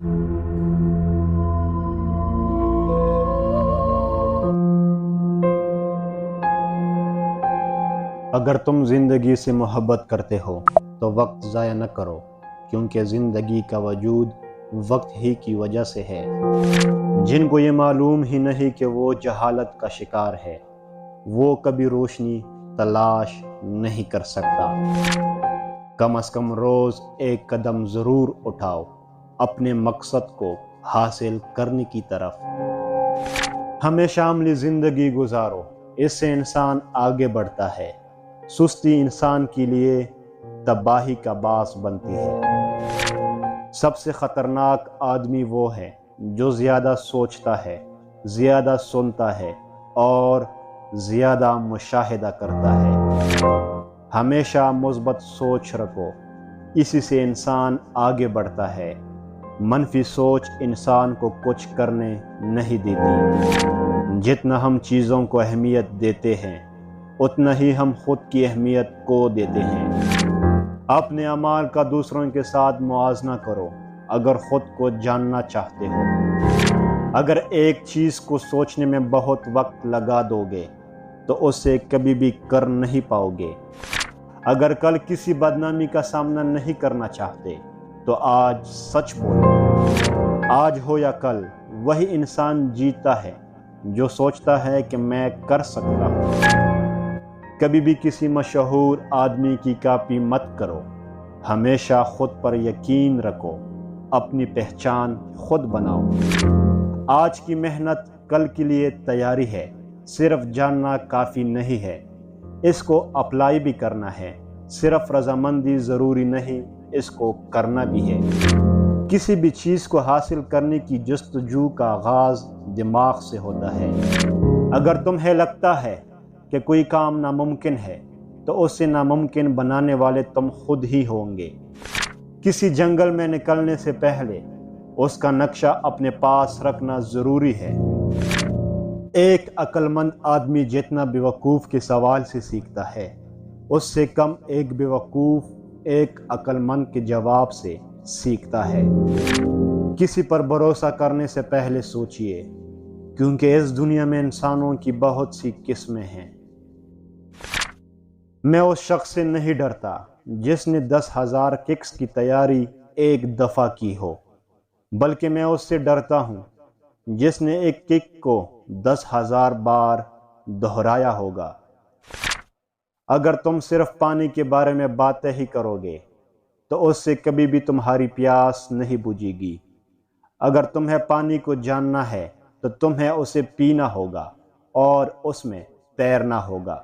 اگر تم زندگی سے محبت کرتے ہو تو وقت ضائع نہ کرو، کیونکہ زندگی کا وجود وقت ہی کی وجہ سے ہے۔ جن کو یہ معلوم ہی نہیں کہ وہ جہالت کا شکار ہے، وہ کبھی روشنی تلاش نہیں کر سکتا۔ کم از کم روز ایک قدم ضرور اٹھاؤ اپنے مقصد کو حاصل کرنے کی طرف۔ ہمیشہ عملی زندگی گزارو، اس سے انسان آگے بڑھتا ہے۔ سستی انسان کے لیے تباہی کا باعث بنتی ہے۔ سب سے خطرناک آدمی وہ ہے جو زیادہ سوچتا ہے، زیادہ سنتا ہے اور زیادہ مشاہدہ کرتا ہے۔ ہمیشہ مثبت سوچ رکھو، اسی سے انسان آگے بڑھتا ہے۔ منفی سوچ انسان کو کچھ کرنے نہیں دیتی۔ جتنا ہم چیزوں کو اہمیت دیتے ہیں، اتنا ہی ہم خود کی اہمیت کو دیتے ہیں۔ اپنے اعمال کا دوسروں کے ساتھ موازنہ کرو اگر خود کو جاننا چاہتے ہو۔ اگر ایک چیز کو سوچنے میں بہت وقت لگا دو گے تو اسے کبھی بھی کر نہیں پاؤ گے۔ اگر کل کسی بدنامی کا سامنا نہیں کرنا چاہتے تو آج سچ بولو۔ آج ہو یا کل، وہی انسان جیتا ہے جو سوچتا ہے کہ میں کر سکتا ہوں۔ کبھی بھی کسی مشہور آدمی کی کاپی مت کرو، ہمیشہ خود پر یقین رکھو، اپنی پہچان خود بناؤ۔ آج کی محنت کل کے لیے تیاری ہے، صرف جاننا کافی نہیں ہے، اس کو اپلائی بھی کرنا ہے۔ صرف رضامندی ضروری نہیں، اس کو کرنا بھی ہے۔ کسی بھی چیز کو حاصل کرنے کی جستجو کا آغاز دماغ سے ہوتا ہے۔ اگر تمہیں لگتا ہے کہ کوئی کام ناممکن ہے تو اسے ناممکن بنانے والے تم خود ہی ہوں گے۔ کسی جنگل میں نکلنے سے پہلے اس کا نقشہ اپنے پاس رکھنا ضروری ہے۔ ایک عقل مند آدمی جتنا بیوقوف کے سوال سے سیکھتا ہے، اس سے کم ایک بیوقوف ایک عقل مند کے جواب سے سیکھتا ہے۔ کسی پر بھروسہ کرنے سے پہلے سوچئے، کیونکہ اس دنیا میں انسانوں کی بہت سی قسمیں ہیں۔ میں اس شخص سے نہیں ڈرتا جس نے 10,000 ککس کی تیاری ایک دفعہ کی ہو، بلکہ میں اس سے ڈرتا ہوں جس نے ایک کک کو 10,000 بار دہرایا ہوگا۔ اگر تم صرف پانی کے بارے میں باتیں ہی کرو گے تو اس سے کبھی بھی تمہاری پیاس نہیں بجھے گی۔ اگر تمہیں پانی کو جاننا ہے تو تمہیں اسے پینا ہوگا اور اس میں تیرنا ہوگا۔